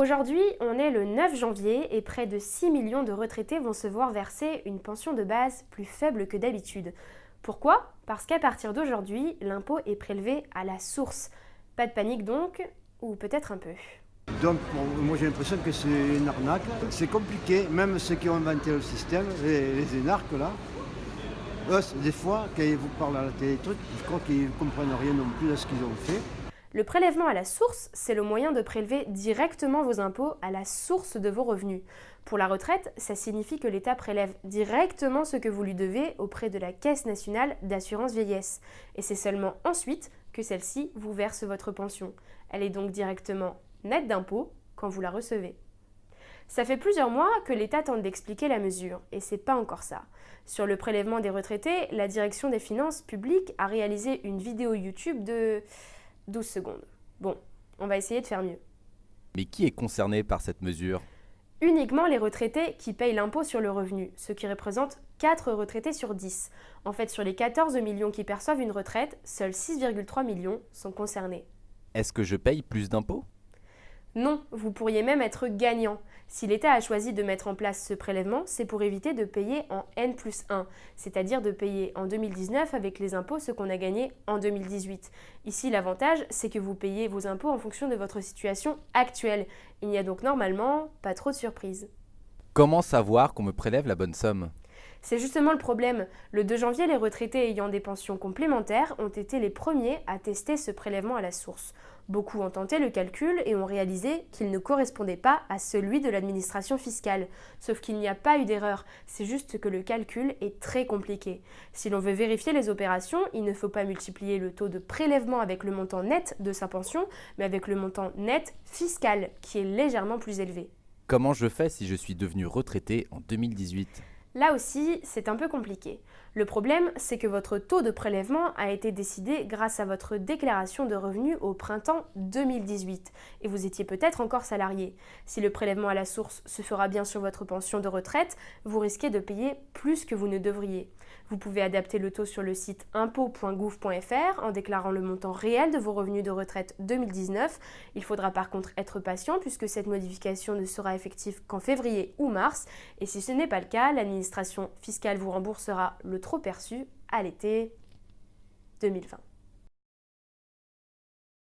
Aujourd'hui, on est le 9 janvier et près de 6 millions de retraités vont se voir verser une pension de base plus faible que d'habitude. Pourquoi ? Parce qu'à partir d'aujourd'hui, l'impôt est prélevé à la source. Pas de panique donc, ou peut-être un peu. Donc moi j'ai l'impression que c'est une arnaque. C'est compliqué, même ceux qui ont inventé le système, les énarques là, eux, des fois, quand ils vous parlent à la télé, je crois qu'ils ne comprennent rien non plus de ce qu'ils ont fait. Le prélèvement à la source, c'est le moyen de prélever directement vos impôts à la source de vos revenus. Pour la retraite, ça signifie que l'État prélève directement ce que vous lui devez auprès de la Caisse nationale d'assurance vieillesse. Et c'est seulement ensuite que celle-ci vous verse votre pension. Elle est donc directement nette d'impôts quand vous la recevez. Ça fait plusieurs mois que l'État tente d'expliquer la mesure, et c'est pas encore ça. Sur le prélèvement des retraités, la Direction des finances publiques a réalisé une vidéo YouTube de 12 secondes. Bon, on va essayer de faire mieux. Mais qui est concerné par cette mesure ? Uniquement les retraités qui payent l'impôt sur le revenu, ce qui représente 4 retraités sur 10. En fait, sur les 14 millions qui perçoivent une retraite, seuls 6,3 millions sont concernés. Est-ce que je paye plus d'impôts ? Non, vous pourriez même être gagnant. Si l'État a choisi de mettre en place ce prélèvement, c'est pour éviter de payer en N+1, c'est-à-dire de payer en 2019 avec les impôts ce qu'on a gagné en 2018. Ici, l'avantage, c'est que vous payez vos impôts en fonction de votre situation actuelle. Il n'y a donc normalement pas trop de surprises. Comment savoir qu'on me prélève la bonne somme ? C'est justement le problème. Le 2 janvier, les retraités ayant des pensions complémentaires ont été les premiers à tester ce prélèvement à la source. Beaucoup ont tenté le calcul et ont réalisé qu'il ne correspondait pas à celui de l'administration fiscale. Sauf qu'il n'y a pas eu d'erreur, c'est juste que le calcul est très compliqué. Si l'on veut vérifier les opérations, il ne faut pas multiplier le taux de prélèvement avec le montant net de sa pension, mais avec le montant net fiscal, qui est légèrement plus élevé. Comment je fais si je suis devenu retraité en 2018 ? Là aussi, c'est un peu compliqué. Le problème, c'est que votre taux de prélèvement a été décidé grâce à votre déclaration de revenus au printemps 2018 et vous étiez peut-être encore salarié. Si le prélèvement à la source se fera bien sur votre pension de retraite, vous risquez de payer plus que vous ne devriez. Vous pouvez adapter le taux sur le site impôts.gouv.fr en déclarant le montant réel de vos revenus de retraite 2019. Il faudra par contre être patient puisque cette modification ne sera effective qu'en février ou mars et si ce n'est pas le cas, l'administration fiscale vous remboursera le trop perçu à l'été 2020.